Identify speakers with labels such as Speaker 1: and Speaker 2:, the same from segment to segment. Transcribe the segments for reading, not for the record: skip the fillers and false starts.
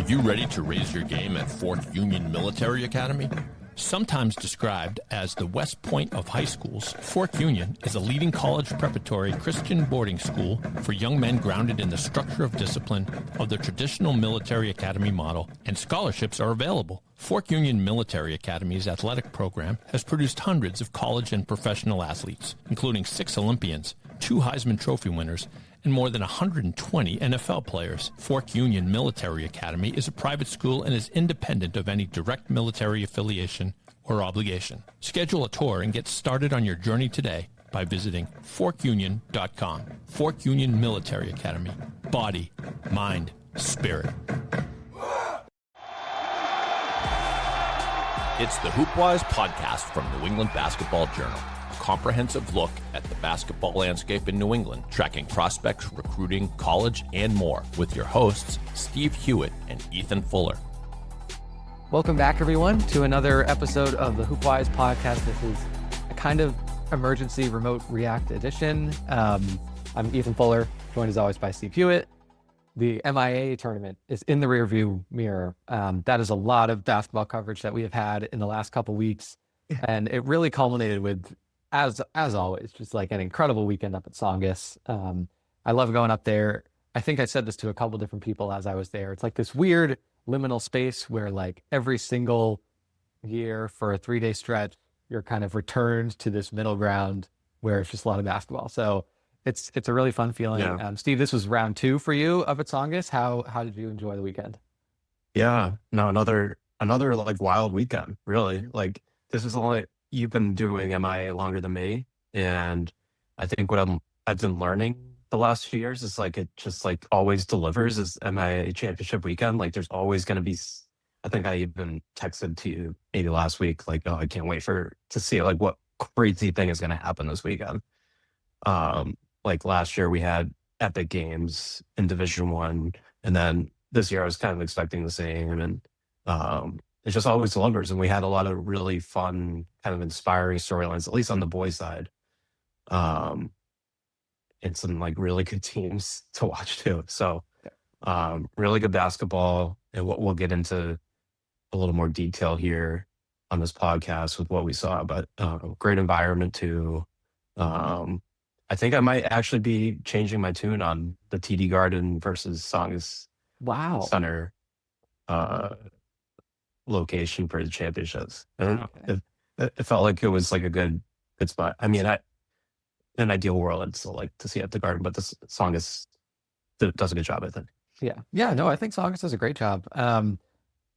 Speaker 1: you ready to raise your game at Fort Union Military Academy? Sometimes described as the West Point of high schools, Fort Union is a leading college preparatory Christian boarding school for young men grounded in the structure of discipline of the traditional military academy model, and scholarships are available. Fort Union Military Academy's athletic program has produced hundreds of college and professional athletes, including 6 Olympians, 2 Heisman Trophy winners, and more than 120 NFL players. Fort Union Military Academy is a private school and is independent of any direct military affiliation or obligation. Schedule a tour and get started on your journey today by visiting fortunion.com. Fort Union Military Academy. Body, mind, spirit. It's the HoopWise Podcast from New England Basketball Journal. Comprehensive look at the basketball landscape in New England, tracking prospects, recruiting, college, and more, with your hosts, Steve Hewitt and Ethan Fuller.
Speaker 2: Welcome back, everyone, to another episode of the HoopWise Podcast. This is a kind of emergency remote react edition. I'm Ethan Fuller, joined as always by Steve Hewitt. The MIAA tournament is in the rearview mirror. That is a lot of basketball coverage that we have had in the last couple weeks, and it really culminated with, as always, just like an incredible weekend up at Tsongas. I love going up there. I think I said this to a couple different people as I was there. It's like this weird liminal space where like every single year for a 3-day stretch, you're kind of returned to this middle ground where it's just a lot of basketball. So it's a really fun feeling. Yeah. Steve, this was round 2 for you up at Tsongas. How did you enjoy the weekend?
Speaker 3: Yeah, no, another like wild weekend, really. Like this is only, you've been doing MIAA longer than me, and I think what I've been learning the last few years is like it just like always delivers is MIAA championship weekend. Like there's always going to be, I think I even texted to you maybe last week, like, oh, I can't wait to see like what crazy thing is going to happen this weekend. Like last year we had epic games in Division I, and then this year I was kind of expecting the same, and it just always delivers. And we had a lot of really fun, kind of inspiring storylines, at least on the boys' side. And some like really good teams to watch too. So really good basketball, and what we'll get into a little more detail here on this podcast with what we saw, but great environment too. I think I might actually be changing my tune on the TD Garden versus Tsongas Center location for the championships. I don't know. It felt like it was like a good spot. I mean, in an ideal world, I'd still like to see it at the Garden, but this Tsongas does a good job, I think.
Speaker 2: Yeah. No, I think Tsongas does a great job. And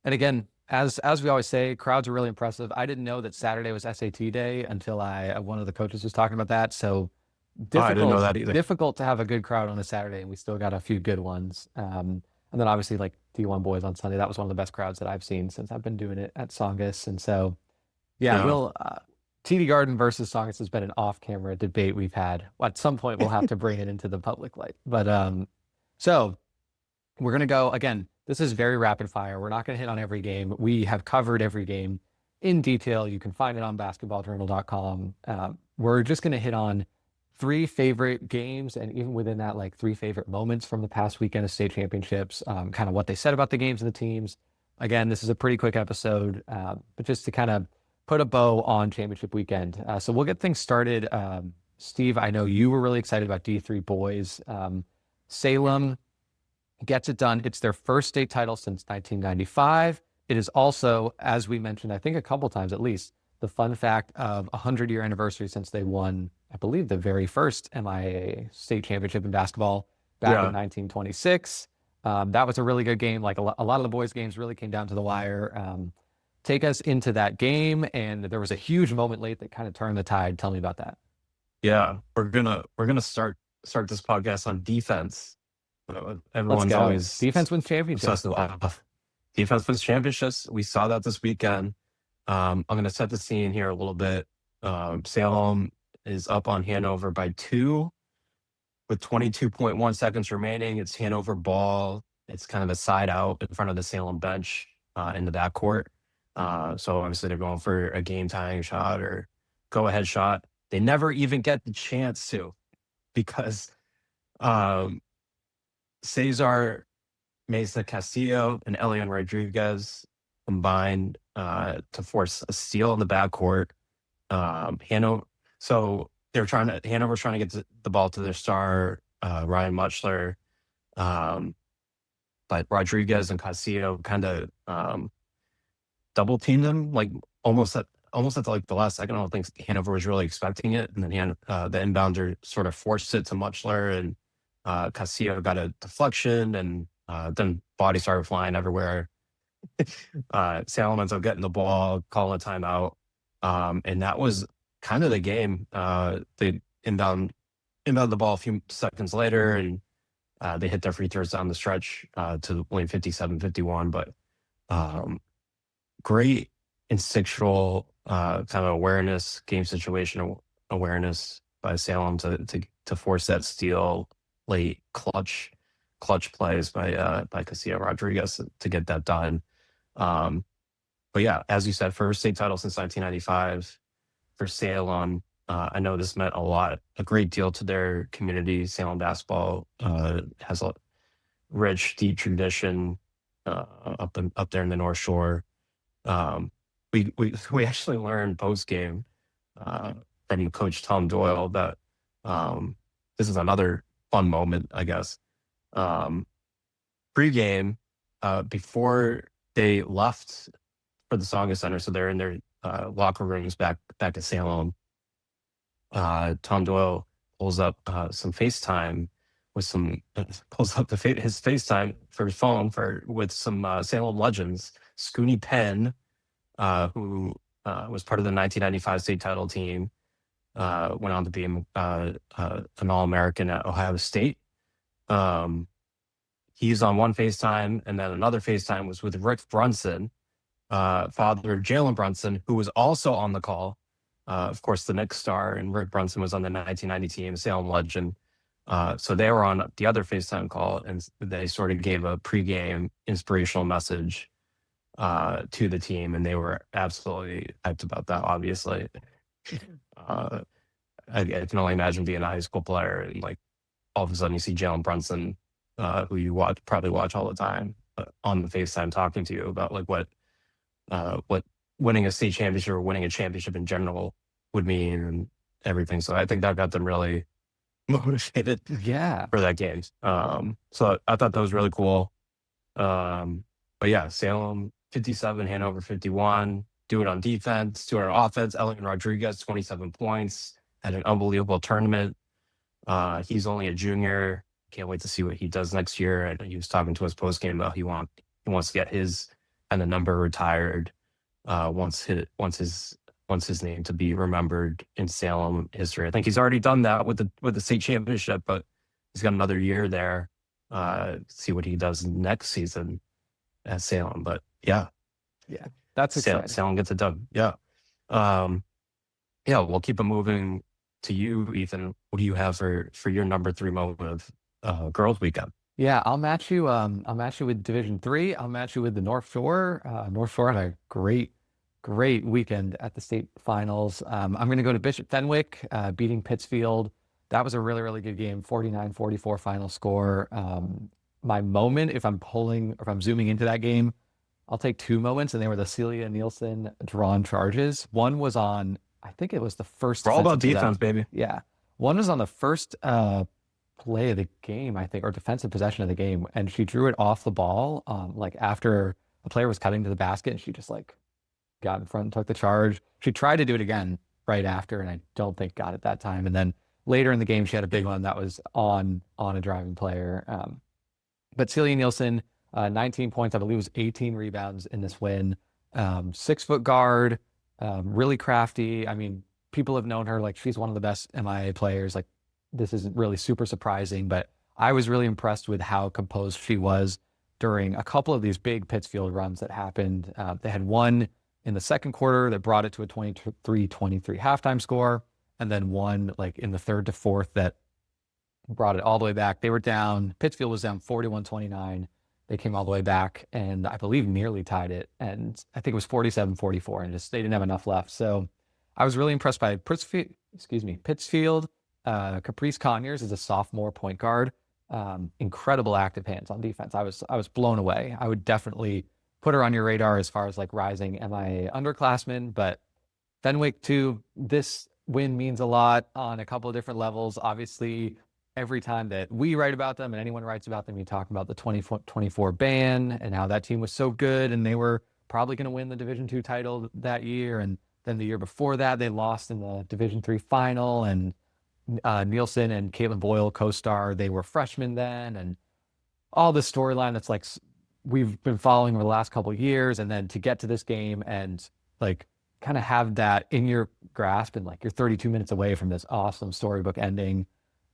Speaker 2: again, as we always say, crowds are really impressive. I didn't know that Saturday was SAT day until one of the coaches was talking about that. So
Speaker 3: I didn't know that either.
Speaker 2: Difficult to have a good crowd on a Saturday, and we still got a few good ones. And then obviously like D1 boys on Sunday, that was one of the best crowds that I've seen since I've been doing it at Tsongas. And so, we'll TD Garden versus Tsongas has been an off-camera debate we've had. At some point, we'll have to bring it into the public light. But so we're going to go, again, this is very rapid fire. We're not going to hit on every game. We have covered every game in detail. You can find it on basketballjournal.com. We're just going to hit on 3 favorite games, and even within that, like 3 favorite moments from the past weekend of state championships, kind of what they said about the games and the teams. Again, this is a pretty quick episode, but just to kind of put a bow on championship weekend. So we'll get things started. Steve, I know you were really excited about D3 boys. Salem gets it done. It's their first state title since 1995. It is also, as we mentioned, I think a couple times at least, the fun fact of 100-year anniversary since they won, I believe, the very first MIAA state championship in basketball back in 1926. That was a really good game. Like a lot of the boys' games really came down to the wire. Take us into that game, and there was a huge moment late that kind of turned the tide. Tell me about that.
Speaker 3: Yeah, we're gonna start this podcast on defense. Everyone's always
Speaker 2: defense wins championships.
Speaker 3: Defense wins championships. We saw that this weekend. I'm going to set the scene here a little bit. Salem is up on Hanover by 2 with 22.1 seconds remaining. It's Hanover ball. It's kind of a side out in front of the Salem bench in the backcourt. So obviously they're going for a game tying shot or go ahead shot. They never even get the chance to, because Cesar Mesa Castillo and Elian Rodriguez combined to force a steal in the backcourt. Hanover's trying to get the ball to their star, Ryan Mutchler. But Rodriguez and Castillo kind of double teamed them, like almost at like the last second. I don't think Hanover was really expecting it, and then the inbounder sort of forced it to Mutchler, and Castillo got a deflection, and then body started flying everywhere. Salem ends up getting the ball, calling a timeout, and that was kind of the game. They inbound the ball a few seconds later, and they hit their free throws down the stretch to win 57-51. But great instinctual kind of awareness, game situation awareness by Salem to force that steal, late clutch plays by Castillo Rodriguez to get that done. But yeah, as you said, first state title since 1995 for Salem. I know this meant a great deal to their community. Salem basketball has a rich, deep tradition up there in the North Shore. We actually learned post game from Coach Tom Doyle that this is another fun moment, I guess. Pre-game, before they left for the Tsongas Center, so they're in their locker rooms back at Salem. Tom Doyle pulls up some FaceTime with his FaceTime for his phone with some Salem legends. Scooney Penn, who was part of the 1995 state title team, went on to be an All-American at Ohio State. He's on one FaceTime, and then another FaceTime was with Rick Brunson, father of Jalen Brunson, who was also on the call. Of course, the Knicks star, and Rick Brunson was on the 1990 team, Salem legend. So they were on the other FaceTime call, and they sort of gave a pregame inspirational message to the team, and they were absolutely hyped about that, obviously. I can only imagine being a high school player, and like all of a sudden you see Jalen Brunson, who you probably watch all the time, on the FaceTime talking to you about like what winning a state championship or winning a championship in general would mean and everything. So I think that got them really motivated for that game. So I thought that was really cool. But yeah, Salem 57, Hanover 51, do it on defense, do it on offense. Elian Rodriguez, 27 points, had an unbelievable tournament. He's only a junior. Can't wait to see what he does next year. And he was talking to us post game about he wants to get his and the number retired. Wants his name to be remembered in Salem history. I think he's already done that with the state championship, but he's got another year there. See what he does next season at Salem. But yeah,
Speaker 2: that's exciting.
Speaker 3: Salem gets it done. Yeah, we'll keep it moving to you, Ethan. What do you have for your number 3 moment of girls weekend?
Speaker 2: Yeah, I'll match you. I'll match you with Division III. I'll match you with the North Shore. North Shore had a great weekend at the state finals. I'm going to go to Bishop Fenwick, beating Pittsfield. That was a really, really good game. 49-44 final score. My moment, if I'm zooming into that game, I'll take 2 moments, and they were the Celia Nielsen drawn charges. One was on, I think it was the first.
Speaker 3: We're all about defense, baby.
Speaker 2: Yeah. One was on the first play of the game, I think, or defensive possession of the game, and she drew it off the ball, like after the player was cutting to the basket, and she just like got in front and took the charge. She tried to do it again right after, and I don't think got it that time. And then later in the game, she had a big one that was on a driving player. But Celia Nielsen, 19 points, I believe it was 18 rebounds in this win. 6-foot guard, really crafty. I mean, people have known her, like she's one of the best MIAA players. Like this isn't really super surprising, but I was really impressed with how composed she was during a couple of these big Pittsfield runs that happened. They had one in the second quarter that brought it to a 23-23 halftime score, and then one like in the third to fourth that brought it all the way back. They were down, Pittsfield was down 41-29. They came all the way back and I believe nearly tied it. And I think it was 47-44, and they didn't have enough left. So I was really impressed by Pittsfield. Caprice Conyers is a sophomore point guard. incredible active hands on defense. I was blown away. I would definitely put her on your radar as far as like rising MIAA underclassmen, but Fenwick too, this win means a lot on a couple of different levels. Obviously, every time that we write about them and anyone writes about them, you talk about the 2024 ban and how that team was so good and they were probably going to win the Division II title that year. And then the year before that, they lost in the Division III final, and Nielsen and Caitlin Boyle co-star, they were freshmen then, and all this storyline that's like we've been following over the last couple of years, and then to get to this game and like kind of have that in your grasp, and like you're 32 minutes away from this awesome storybook ending,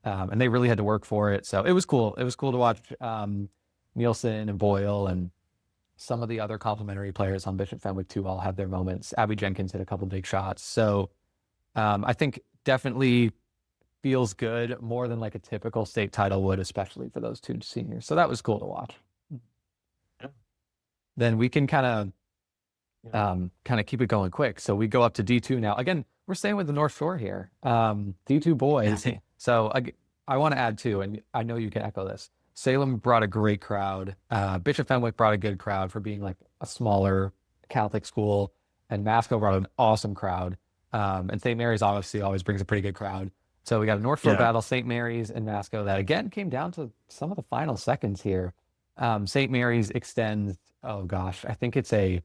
Speaker 2: and they really had to work for it. So it was cool. It was cool to watch Nielsen and Boyle and some of the other complimentary players on Bishop Fenwick too all have their moments. Abby Jenkins hit a couple big shots. So I think definitely feels good, more than like a typical state title would, especially for those two seniors. So that was cool to watch.
Speaker 3: Yeah.
Speaker 2: Then we can kind of keep it going quick. So we go up to D2 now. Again, we're staying with the North Shore here. D2 boys. So I want to add too, and I know you can echo this. Salem brought a great crowd. Bishop Fenwick brought a good crowd for being like a smaller Catholic school, and Masco brought an awesome crowd. And St. Mary's obviously always brings a pretty good crowd. So we got a North Shore battle, St. Mary's and Masco, that again came down to some of the final seconds here. St. Mary's extends, oh gosh, I think it's a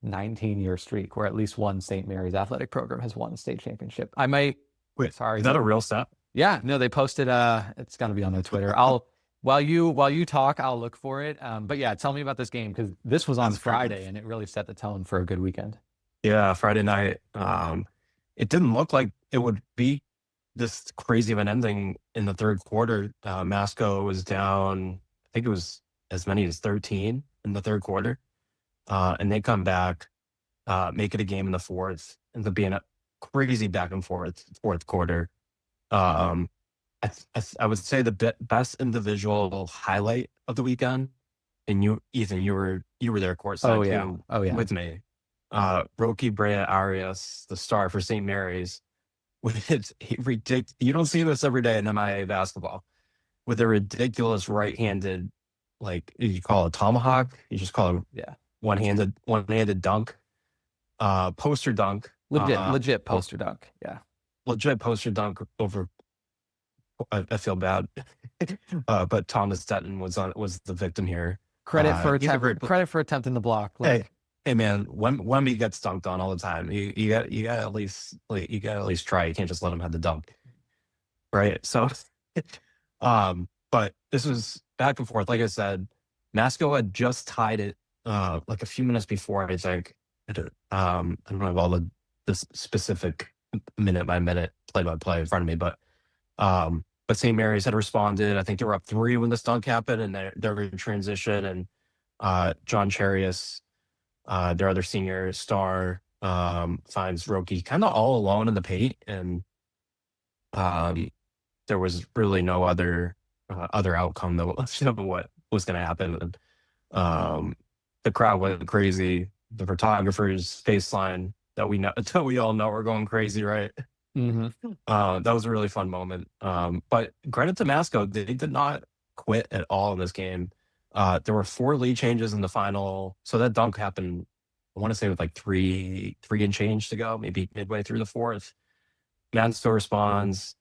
Speaker 2: 19-year streak where at least one St. Mary's athletic program has won a state championship. I might, sorry.
Speaker 3: Is that a real stat?
Speaker 2: Yeah, no, they posted, it's got to be on their Twitter. While you talk, I'll look for it. But yeah, tell me about this game, because this was on Friday and it really set the tone for a good weekend.
Speaker 3: Yeah, Friday night. It didn't look like it would be this crazy of an ending in the third quarter. Masco was down, I think it was as many as 13 in the third quarter. And they come back, make it a game in the fourth, ends up being a crazy back and forth fourth quarter. I would say the best individual highlight of the weekend, and you, Ethan, you were there courtside with me. Roki Brea Arias, the star for St. Mary's, with ridiculous. You don't see this every day in MIAA basketball, with a ridiculous right-handed, like you call it tomahawk, you just call it one-handed dunk, poster dunk,
Speaker 2: legit poster dunk,
Speaker 3: legit poster dunk over. I feel bad, but Thomas Stetton was the victim here.
Speaker 2: Credit for attempting the block.
Speaker 3: Hey man, Wemby gets dunked on all the time. You got at least try. You can't just let him have the dunk, right? So, but this was back and forth. Like I said, Masco had just tied it like a few minutes before. I think I don't have all the specific minute by minute, play by play in front of me, but St. Mary's had responded. I think they were up 3 when this dunk happened, and they're in transition, and John Charius, their other senior star, finds Roki kind of all alone in the paint, and there was really no other outcome of what was going to happen. And, the crowd went crazy. The photographers' baseline that we all know are going crazy, right?
Speaker 2: Mm-hmm.
Speaker 3: That was a really fun moment. But credit to Masco, they did not quit at all in this game. There were 4 lead changes in the final. So that dunk happened, I want to say with like three and change to go, maybe midway through the fourth. Masco responds.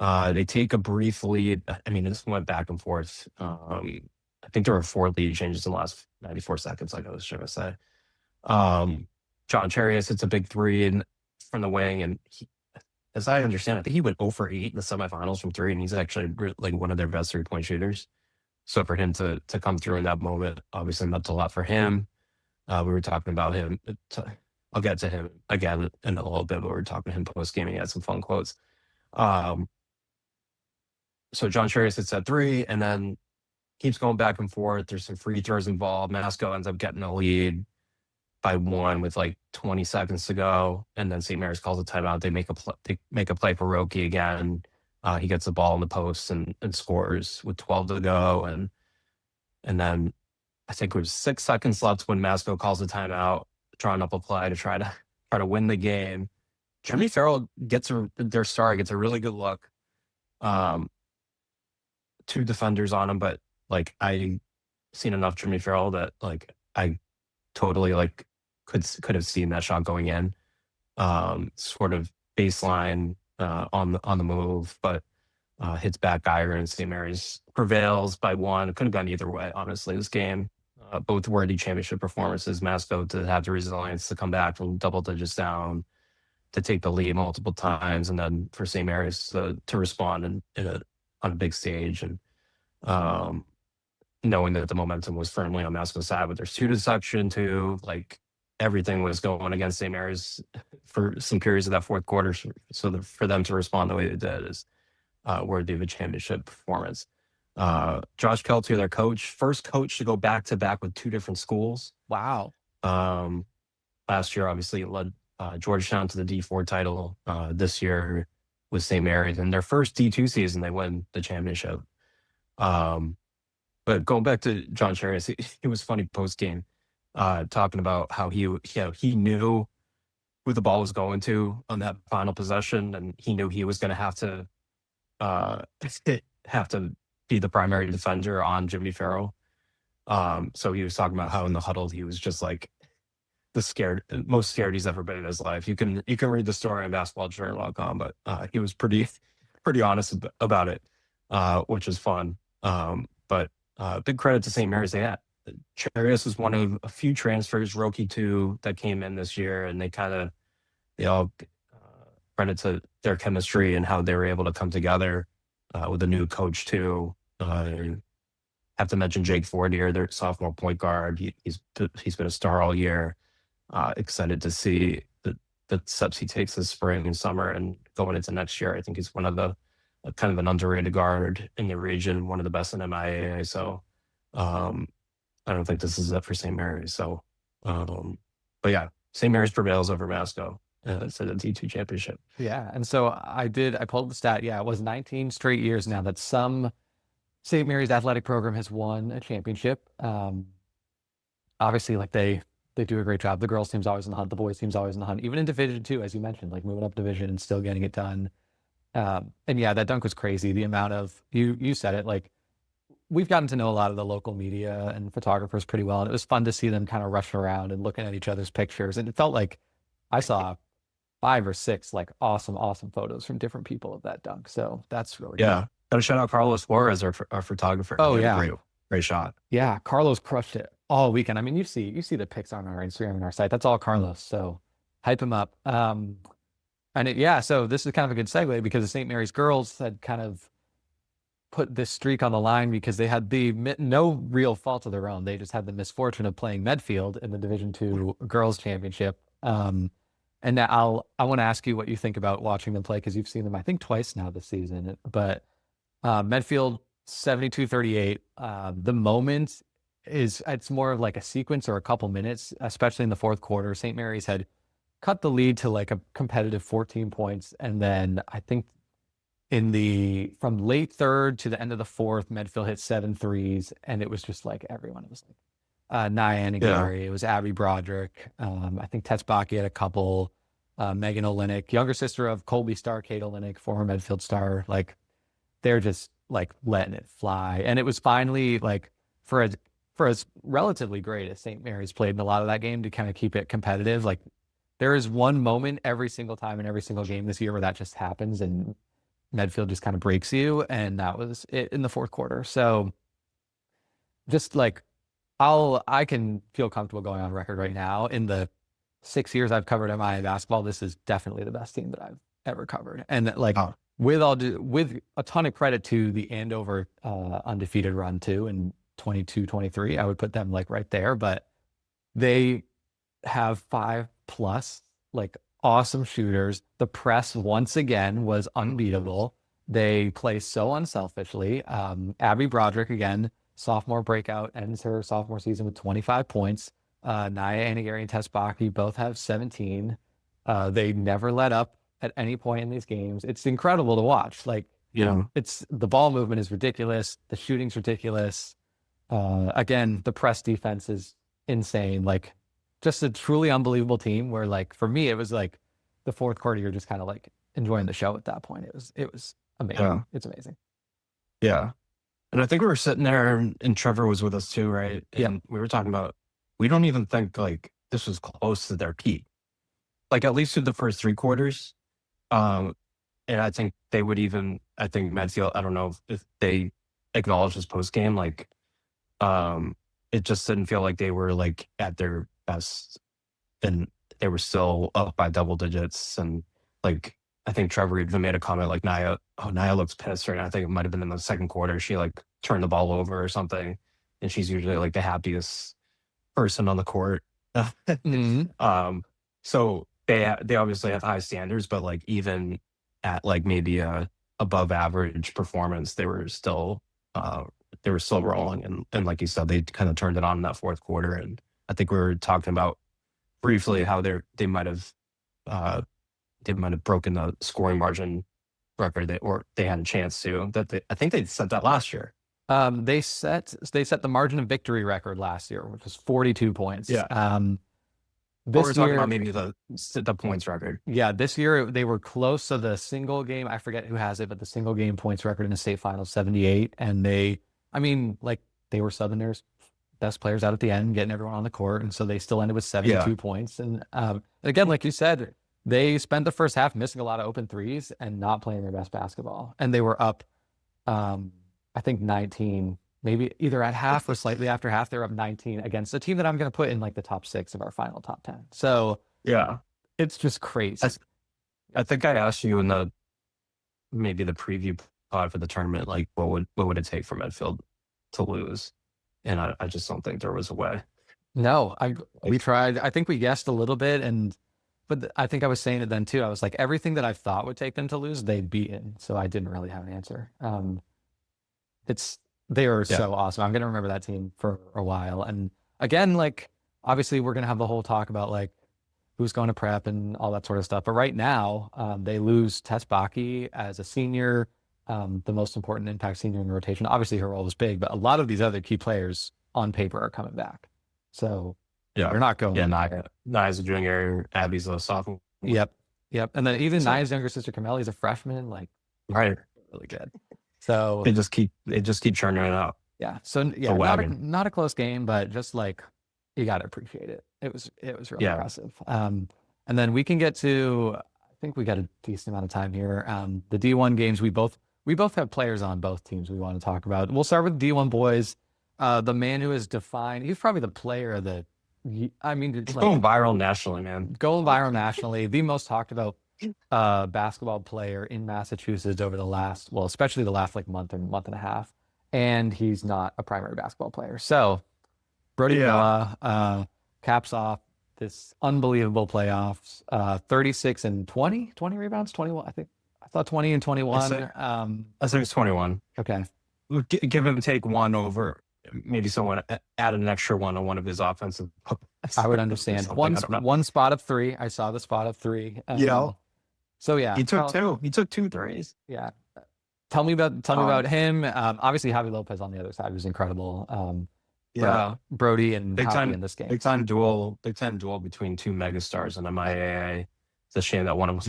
Speaker 3: They take a brief lead. I mean, this went back and forth. I think there were 4 lead changes in the last 94 seconds, like I was trying to say. John Charius hits a big 3 from the wing, and as I understand, I think he went 0 for 8 in the semifinals from 3, and he's actually like one of their best 3-point shooters. So for him to come through in that moment, obviously meant a lot for him. We were talking about him. I'll get to him again in a little bit, but we were talking to him post-game. He had some fun quotes. So John Charius hits that 3, and then keeps going back and forth. There's some free throws involved. Masco ends up getting a lead by 1 with like 20 seconds to go, and then St. Mary's calls a timeout. They make a play for Roki again. He gets the ball in the post and scores with 12 to go, and then I think it was 6 seconds left when Masco calls a timeout, drawing up a play to try to win the game. Jeremy Farrell their star gets a really good look. two defenders on him, but like I seen enough Jimmy Farrell that like I totally like could have seen that shot going in. Sort of baseline on the move, but hits back iron. St. Mary's prevails by one. It could have gone either way, honestly, this game. Both worthy championship performances. Masco to have the resilience to come back from double digits down, to take the lead multiple times, and then for St. Mary's to respond on a big stage, and knowing that the momentum was firmly on Masco's side with their student section too. Like everything was going against St. Mary's for some periods of that fourth quarter. So for them to respond the way they did is worthy of a championship performance. Josh Kelty, their coach, first coach to go back to back with two different schools.
Speaker 2: Wow.
Speaker 3: Last year, obviously, led Georgetown to the D4 title. This year with St. Mary's, and their first D2 season, they win the championship. But going back to John Charias, it was funny post game, talking about how he knew who the ball was going to on that final possession, and he knew he was going to have to be the primary defender on Jimmy Farrell. So he was talking about how in the huddle he was just like most scared he's ever been in his life. You can read the story on basketballjournal.com, but he was pretty honest about it, which is fun. But big credit to St. Mary's. Charias was one of a few transfers, Roki too, that came in this year, and they all credit to their chemistry and how they were able to come together with a new coach too. Have to mention Jake Fortier, their sophomore point guard. He's been a star all year. Excited to see the steps he takes this spring and summer and going into next year. I think he's one of the kind of an underrated guard in the region, one of the best in MIAA. So I don't think this is it for St. Mary's. So, but yeah, St. Mary's prevails over Masco. So the D2 championship.
Speaker 2: Yeah. And so I pulled the stat. Yeah, it was 19 straight years now that some St. Mary's athletic program has won a championship. Obviously, like they do a great job. The girls team's always in the hunt. The boys team's always in the hunt, even in Division 2, as you mentioned, like moving up division and still getting it done. And yeah, that dunk was crazy. The amount of, you said it, like we've gotten to know a lot of the local media and photographers pretty well. And it was fun to see them kind of rushing around and looking at each other's pictures. And it felt like I saw 5 or 6 like awesome photos from different people of that dunk. So that's really
Speaker 3: cool. Gotta shout out Carlos Suarez, our photographer.
Speaker 2: Oh yeah,
Speaker 3: great shot.
Speaker 2: Yeah, Carlos crushed it all weekend. I mean, you see the pics on our Instagram and our site. That's all Carlos. So hype him up. So this is kind of a good segue because the St. Mary's girls had kind of put this streak on the line because they had no real fault of their own. They just had the misfortune of playing Medfield in the Division 2 girls championship. And now I want to ask you what you think about watching them play because you've seen them, I think, twice now this season. But Medfield 72-38. The moment it's more of like a sequence or a couple minutes, especially in the fourth quarter. St. Mary's had cut the lead to like a competitive 14 points, and then I think from late third to the end of the fourth, Medfield hit 7 threes, and it was just like everyone. It was like Nyan Gary, it was Abby Broderick. I think Tetsbaki had a couple. Megan Olenek, younger sister of Colby star Kate Olenek, former Medfield star. Like they're just like letting it fly, and it was finally like for as relatively great as St. Mary's played in a lot of that game to kind of keep it competitive. Like there is one moment every single time in every single game this year where that just happens, and Medfield just kind of breaks you, and that was it in the fourth quarter. So just like I can feel comfortable going on record right now. In the 6 years I've covered MIA basketball, this is definitely the best team that I've ever covered. And like with a ton of credit to the Andover undefeated run too in 22-23, I would put them like right there. But they have 5+ like awesome shooters. The press once again was unbeatable. They play so unselfishly. Abby Broderick again, sophomore breakout, ends her sophomore season with 25 points. Naya Anagari and Tetsbaki both have 17. They never let up at any point in these games. It's incredible to watch. Like, it's the ball movement is ridiculous. The shooting's ridiculous. Again, the press defense is insane. Like, just a truly unbelievable team where, like, for me, it was like the fourth quarter, you're just kind of like enjoying the show at that point. It was amazing. Yeah. It's amazing.
Speaker 3: Yeah. And I think we were sitting there and Trevor was with us too, right? And we were talking about, we don't even think like this was close to their peak. Like at least through the first 3 quarters. And I think they would even, I think Medfield, I don't know if they acknowledge this post game, like it just didn't feel like they were like at their best and they were still up by double digits. And like, I think Trevor even made a comment like Nia looks pissed right now. I think it might have been in the second quarter. She like turned the ball over or something. And she's usually like the happiest person on the court. So they obviously have high standards, but like even at like maybe a above average performance, they were still rolling. And like you said, they kind of turned it on in that fourth quarter. And I think we were talking about briefly how they might have broken the scoring margin record or they had a chance to. I think they set that last year.
Speaker 2: They set the margin of victory record last year, which was 42 points.
Speaker 3: Yeah.
Speaker 2: This
Speaker 3: we're talking
Speaker 2: year,
Speaker 3: about maybe the points record.
Speaker 2: Yeah, this year they were close to the single game. I forget who has it, but the single game points record in the state finals, 78. And they were Southerners, best players out at the end, getting everyone on the court. And so they still ended with 72 points. And again, like you said, they spent the first half missing a lot of open threes and not playing their best basketball. And they were up, I think 19, maybe either at half or slightly after half. They were up 19 against a team that I'm going to put in like the top 6 of our final top 10. So
Speaker 3: yeah,
Speaker 2: it's just crazy.
Speaker 3: I think I asked you in maybe the preview pod for the tournament, like what would it take for Medfield to lose? And I just don't think there was a way.
Speaker 2: No, we tried. I think we guessed a little bit, but I think I was saying it then too. I was like, everything that I thought would take them to lose, they'd beaten. So I didn't really have an answer. They are so awesome. I'm going to remember that team for a while. And again, like, obviously we're going to have the whole talk about like who's going to prep and all that sort of stuff. But right now, they lose Tess Bakke as a senior, the most important impact senior in the rotation. Obviously her role was big, but a lot of these other key players on paper are coming back. So they're not going.
Speaker 3: Yeah, Nia's a junior, Abby's a sophomore.
Speaker 2: Yep. And then even Nia's younger sister, Kameli, is a freshman. Like,
Speaker 3: right.
Speaker 2: Really good. So
Speaker 3: they just keep churning it out.
Speaker 2: Yeah. So not a close game, but just like you got to appreciate it. It was really impressive. And then we can get to, I think we got a decent amount of time here. The D1 games, we both have players on both teams we want to talk about. We'll start with D1 boys. The man who is defined, he's probably the player of the,
Speaker 3: going viral nationally, man.
Speaker 2: Going viral nationally, the most talked about basketball player in Massachusetts over the last, especially the last like month and a half. And he's not a primary basketball player. So Brody Noah caps off this unbelievable playoffs, 36 and 20 rebounds, 21. I thought 20 and 21.
Speaker 3: I think it's 21.
Speaker 2: Okay.
Speaker 3: Give him take one over. Maybe someone added an extra one on one of his offensive.
Speaker 2: I would understand. One spot of 3. I saw the spot of 3. So yeah,
Speaker 3: he took 2. He took 2 threes.
Speaker 2: Yeah. Tell me about him. Obviously, Javi Lopez on the other side was incredible. Brody and Javi in this game.
Speaker 3: Big time duel between 2 megastars in MIAA. It's a shame that one of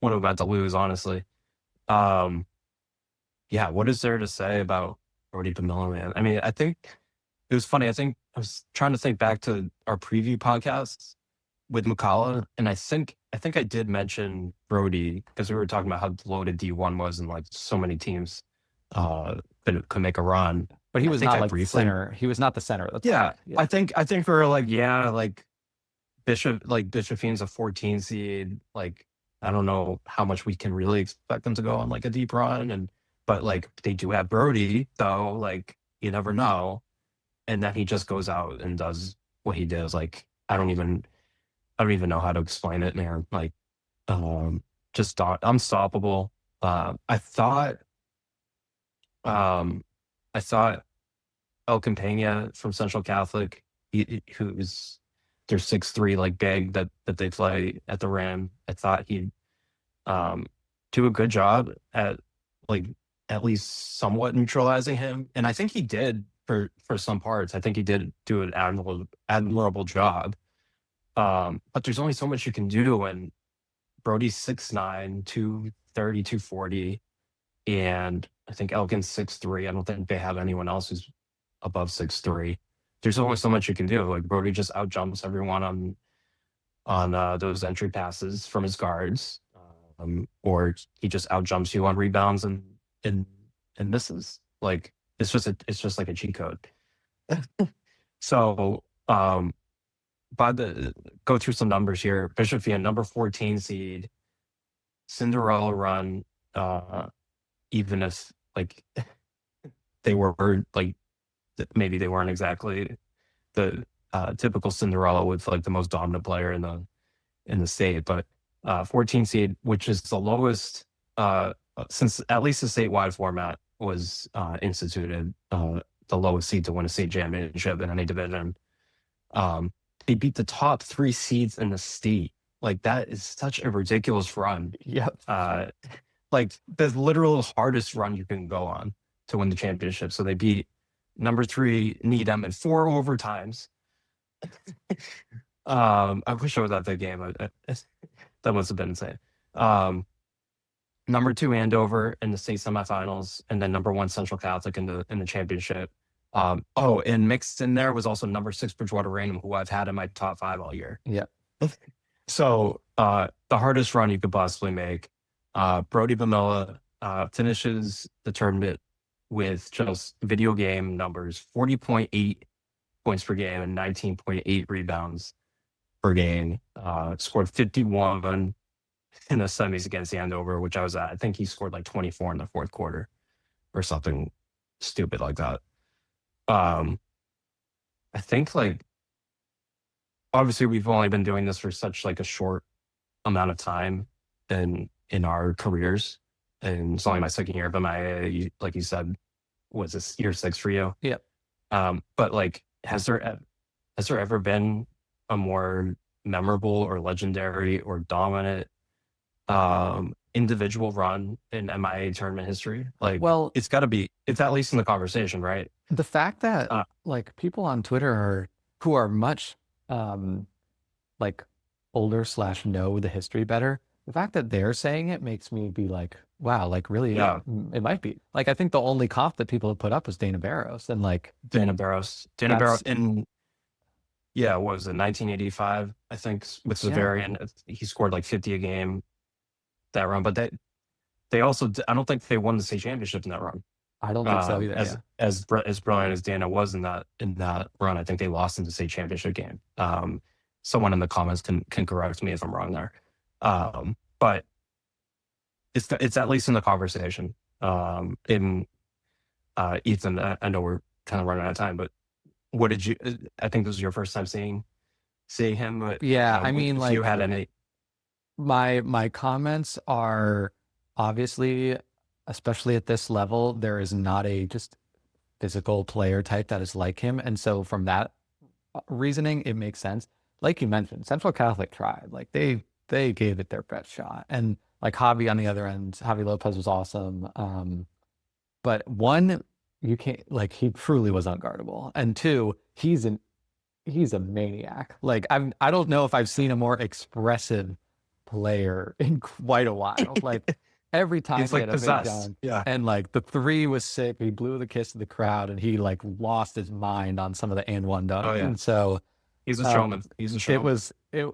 Speaker 3: them had to lose, honestly. What is there to say about Brody Pamela, man? I mean, I think it was funny. I think I was trying to think back to our preview podcasts with McCullough, and I think I did mention Brody because we were talking about how loaded D1 was and like so many teams could make a run.
Speaker 2: But he was not like the center. He was not the center.
Speaker 3: I think we were like, Bishop Feehan's a 14 seed. Like, I don't know how much we can really expect them to go on like a deep run, but like they do have Brody, so like you never know. And then he just goes out and does what he does. Like I don't even know how to explain it, man. Like, just unstoppable. I thought El Campagna from Central Catholic, who's their 6'3" like big that they play at the rim. I thought he'd do a good job at like at least somewhat neutralizing him, and I think he did for some parts. I think he did do an admirable job. But there's only so much you can do when Brody's 6'9", 230, 240. and I think Elkin's 6'3". I don't think they have anyone else who's above 6'3". There's only so much you can do. Like Brody just outjumps everyone on those entry passes from his guards, or he just outjumps you on rebounds and misses. Like it's just like a cheat code. So go through some numbers here. Bishop Feehan, number 14 seed, Cinderella Run. Even if like they were like maybe they weren't exactly the typical Cinderella with like the most dominant player in the state, but 14 seed, which is the lowest since at least the statewide format was instituted, the lowest seed to win a state championship in any division. They beat the top 3 seeds in the state. Like that is such a ridiculous run.
Speaker 2: Yep.
Speaker 3: Like the literal hardest run you can go on to win the championship. So they beat number 3 Needham in 4 overtimes. I wish I was at that game. That must have been insane. Number 2 Andover in the state semifinals, and then number 1 Central Catholic in the championship. And mixed in there was also number 6 Bridgewater Raynham, who I've had in my top 5 all year.
Speaker 2: Yeah.
Speaker 3: So the hardest run you could possibly make. Brody Bamilla finishes the tournament with just video game numbers, 40.8 points per game and 19.8 rebounds per game. Scored 51 in the semis against Andover, which I was at. I think he scored like 24 in the fourth quarter or something stupid like that. I think like obviously we've only been doing this for such like a short amount of time in our careers, and it's only my second year of MIAA. Like you said, was this year 6 for you?
Speaker 2: Yep.
Speaker 3: But like, has there ever been a more memorable or legendary or dominant individual run in MIAA tournament history? Like,
Speaker 2: well,
Speaker 3: it's got to be. It's at least in the conversation, right?
Speaker 2: The fact that like people on Twitter who are much like older / know the history better, the fact that they're saying it makes me be like, wow, like really,
Speaker 3: Yeah.
Speaker 2: it might be. Like I think the only comp that people have put up was Dana Barros, and like
Speaker 3: Dana Barros in what was it, 1985? I think with Zavarian, he scored like 50 a game that run. But they also, I don't think they won the state championship in that run.
Speaker 2: I don't think so either.
Speaker 3: As brilliant as Dana was in that run, I think they lost in the state championship game. Someone in the comments can correct me if I'm wrong there. But it's at least in the conversation. Ethan, I know we're kind of running out of time, but what did you? I think this was your first time seeing him. But,
Speaker 2: yeah, I mean, like
Speaker 3: you had any?
Speaker 2: My comments are obviously, especially at this level, there is not a just physical player type that is like him, and so from that reasoning, it makes sense. Like you mentioned, Central Catholic tried. Like they gave it their best shot, and like Javi on the other end, Javi Lopez was awesome. But one, you can't, like, he truly was unguardable, and 2, he's a maniac. Like I don't know if I've seen a more expressive player in quite a while. Like every time
Speaker 3: He's
Speaker 2: he
Speaker 3: like
Speaker 2: had a big dunk,
Speaker 3: yeah.
Speaker 2: and like the 3 was sick. He blew the kiss to the crowd, and he like lost his mind on some of the and one dunks.
Speaker 3: Oh, yeah.
Speaker 2: And so
Speaker 3: He's a showman.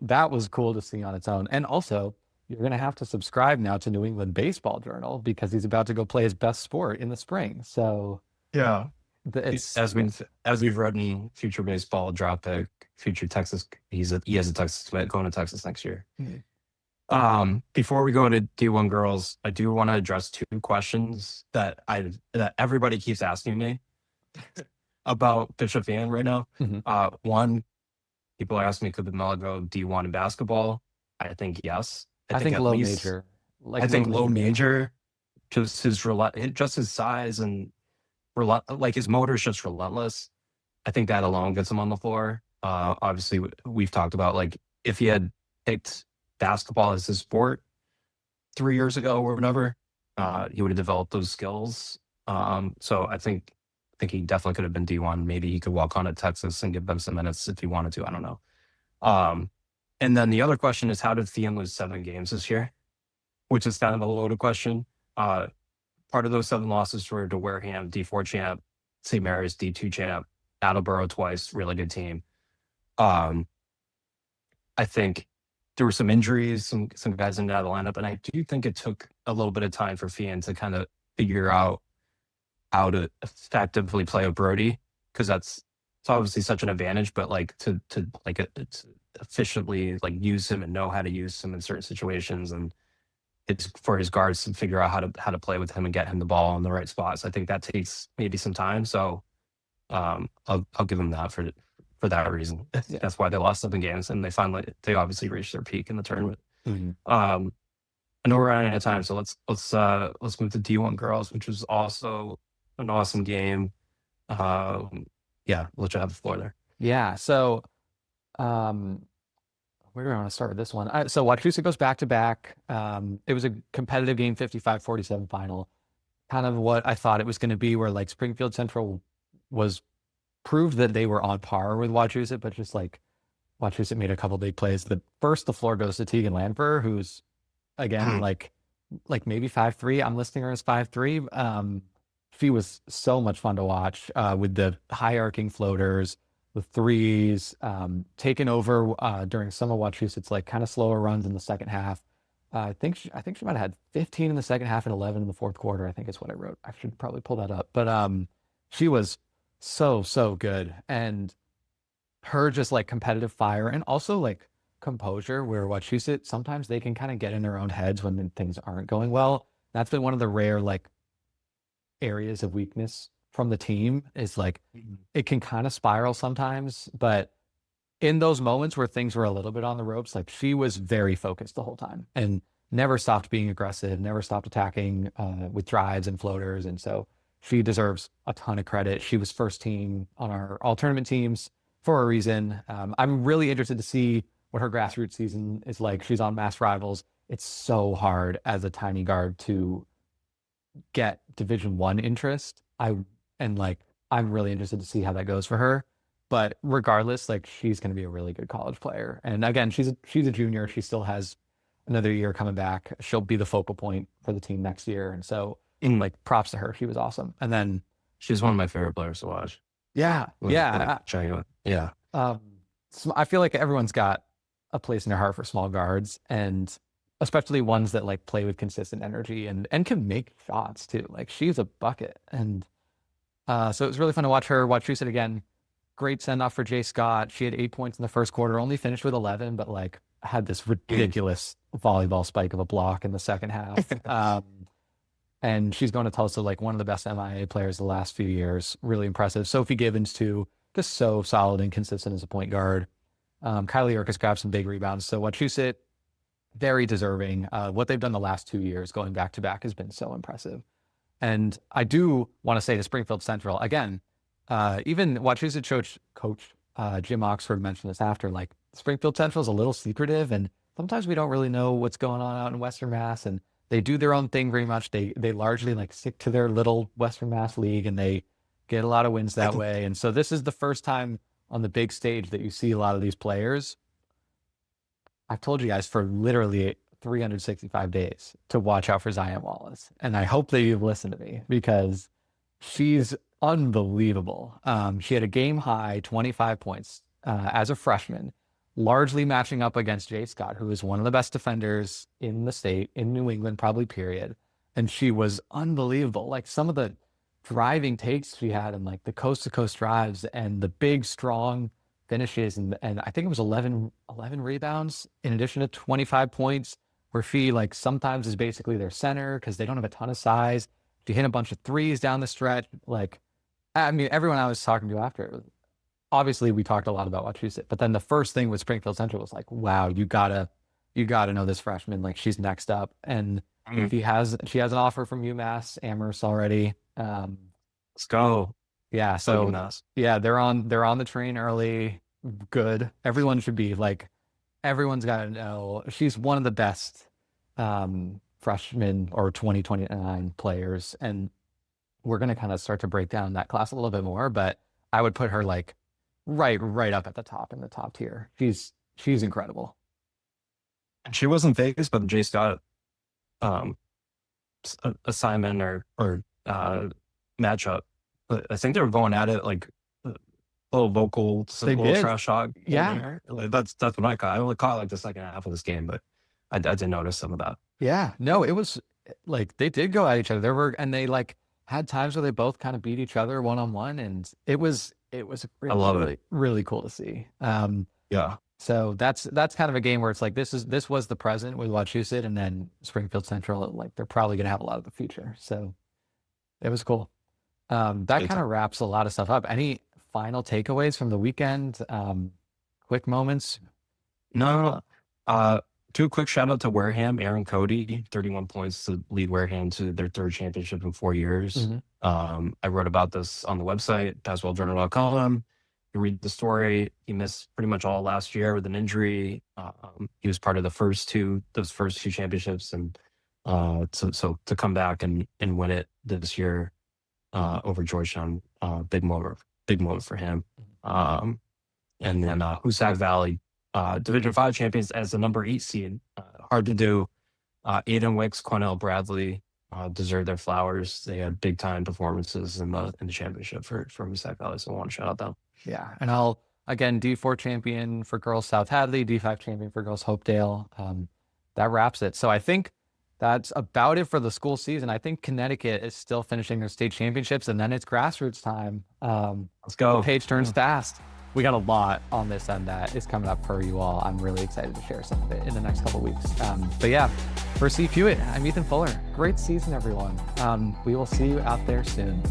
Speaker 2: That was cool to see on its own. And also, you're going to have to subscribe now to New England Baseball Journal because he's about to go play his best sport in the spring. So
Speaker 3: yeah,
Speaker 2: it's
Speaker 3: as we've read in Future Baseball Draft Pick, Future Texas. He has a Texas commit going to Texas next year.
Speaker 2: Mm-hmm.
Speaker 3: Before we go to D1 girls, I do want to address 2 questions that everybody keeps asking me about Bishop Feehan right now.
Speaker 2: Mm-hmm.
Speaker 3: One, people are asking me, could Bamilla go D1 in basketball? I think yes.
Speaker 2: I think low major.
Speaker 3: I think low major, just his size and like his motor is just relentless. I think that alone gets him on the floor. Obviously, we've talked about like if he had picked basketball as his sport 3 years ago or whatever, he would have developed those skills. So I think he definitely could have been D1. Maybe he could walk on to Texas and give them some minutes if he wanted to. I don't know. And then the other question is, how did Feehan lose 7 games this year? Which is kind of a loaded question. part of those 7 losses were to Wareham, D4 champ, St. Mary's, D2 champ, Attleboro twice, really good team. I think there were some injuries, some guys in and out of the lineup, and I do think it took a little bit of time for Feehan to kind of figure out how to effectively play with Brody, because it's obviously such an advantage, but like to efficiently like use him and know how to use him in certain situations, and it's for his guards to figure out how to play with him and get him the ball in the right spots. I think that takes maybe some time. So I'll give him that for that reason.
Speaker 2: Yeah.
Speaker 3: That's why they lost 7 games, and they obviously reached their peak in the tournament.
Speaker 2: Mm-hmm.
Speaker 3: I know we're running out of time, so let's move to D1 girls, which was also an awesome game. Yeah, we'll let you have the floor there.
Speaker 2: Yeah. So, where do I want to start with this one? So Wachusett goes back to back. It was a competitive game, 55-47 final. Kind of what I thought it was going to be, where like Springfield Central proved that they were on par with Wachusett, but just like Wachusett made a couple big plays. The floor goes to Tegan Lanfer, who's again like maybe 5'3". I'm listing her as 5'3". She was so much fun to watch with the high arcing floaters, the threes, taking over during some of Wachusett's like kind of slower runs in the second half. I think she might have had 15 in the second half and 11 in the fourth quarter, I think is what I wrote. I should probably pull that up. But she was so good. And her just like competitive fire and also like composure, where Wachusett, sometimes they can kind of get in their own heads when things aren't going well. That's been one of the rare like areas of weakness from the team, is like it can kind of spiral sometimes, but in those moments where things were a little bit on the ropes, like she was very focused the whole time and never stopped being aggressive, never stopped attacking with drives and floaters. And so she deserves a ton of credit. She was first team on our all tournament teams for a reason. I'm really interested to see what her grassroots season is like. She's on Mass Rivals. It's so hard as a tiny guard to get Division I interest. I'm really interested to see how that goes for her. But regardless, like she's going to be a really good college player. And again, she's a junior. She still has another year coming back. She'll be the focal point for the team next year. And so, like, props to her. She was awesome. And then
Speaker 3: she's one of my favorite players to watch.
Speaker 2: Yeah.
Speaker 3: Yeah.
Speaker 2: So I feel like everyone's got a place in their heart for small guards, and especially ones that like play with consistent energy and can make shots too. Like she's a bucket. And so it was really fun to watch her. Wachusett again. Great send off for Jay Scott. She had 8 points in the first quarter, only finished with 11, but like had this ridiculous volleyball spike of a block in the second half. And she's going to Tulsa, like one of the best MIAA players the last few years. Really impressive. Sophie Gibbons too, just so solid and consistent as a point guard. Kylie Urquhart grabbed some big rebounds. So Wachusett, very deserving. What they've done the last 2 years, going back to back, has been so impressive. And I do want to say to Springfield Central, again, even Wachusett coach Jim Oxford mentioned this after, like Springfield Central is a little secretive, and sometimes we don't really know what's going on out in Western Mass, and they do their own thing very much. They largely like stick to their little Western Mass league, and they get a lot of wins that way. And so this is the first time on the big stage that you see a lot of these players. I've told you guys for literally 365 days to watch out for Zion Wallace. And I hope that you've listened to me, because she's unbelievable. She had a game high 25 points as a freshman, largely matching up against Jay Scott, who is one of the best defenders in the state, in New England, probably period. And she was unbelievable. Like some of the driving takes she had, and like the coast to coast drives and the big, strong finishes. And I think it was 11 rebounds in addition to 25 points, where she like sometimes is basically their center because they don't have a ton of size. She hit a bunch of threes down the stretch. Like, I mean, everyone I was talking to after, obviously we talked a lot about Wachusett, but then the first thing with Springfield Central was like, wow, you gotta know this freshman. Like she's next up. And she has an offer from UMass Amherst already.
Speaker 3: Let's go.
Speaker 2: Yeah. So yeah, they're on the train early. Good. Everyone should be like, everyone's got to know she's one of the best freshmen or 2029 players. And we're going to kind of start to break down that class a little bit more, but I would put her like right up at the top, in the top tier. She's incredible.
Speaker 3: And she wasn't phased by the Jay Scott assignment or matchup. But I think they were going at it like a little vocal,
Speaker 2: They
Speaker 3: little
Speaker 2: did.
Speaker 3: trash talk.
Speaker 2: Yeah.
Speaker 3: Like, that's what I caught. I only caught like the second half of this game, but I did notice some of that.
Speaker 2: Yeah, no, it was like they did go at each other. And they like had times where they both kind of beat each other one-on-one, and it was really,
Speaker 3: I love
Speaker 2: really,
Speaker 3: it.
Speaker 2: really cool to see.
Speaker 3: Yeah.
Speaker 2: So that's kind of a game where it's like this was the present with Wachusett, and then Springfield Central, like they're probably gonna have a lot of the future. So it was cool. That kind of wraps a lot of stuff up. Any final takeaways from the weekend? Quick moments?
Speaker 3: No. Do a quick shout out to Wareham, Aaron Cody, 31 points to lead Wareham to their third championship in 4 years. I wrote about this on the website, PasswellJournal.com. You read the story. He missed pretty much all last year with an injury. He was part of those first two championships, and so to come back and win it this year over Georgetown, big moment for him. And then Hoosac Valley, Division 5 champions as the number 8 seed. Hard to do. Aiden Wicks, Cornell Bradley deserve their flowers. They had big time performances in the championship for Hoosac Valley, so I want to shout out them.
Speaker 2: Yeah, and I'll again D4 champion for girls South Hadley, D5 champion for girls Hopedale. That wraps it. So I think that's about it for the school season. I think Connecticut is still finishing their state championships, and then it's grassroots time.
Speaker 3: Let's go.
Speaker 2: The page turns fast. We got a lot on this and that is coming up for you all. I'm really excited to share some of it in the next couple of weeks. But yeah, for Steve Hewitt, I'm Ethan Fuller. Great season, everyone. We will see you out there soon.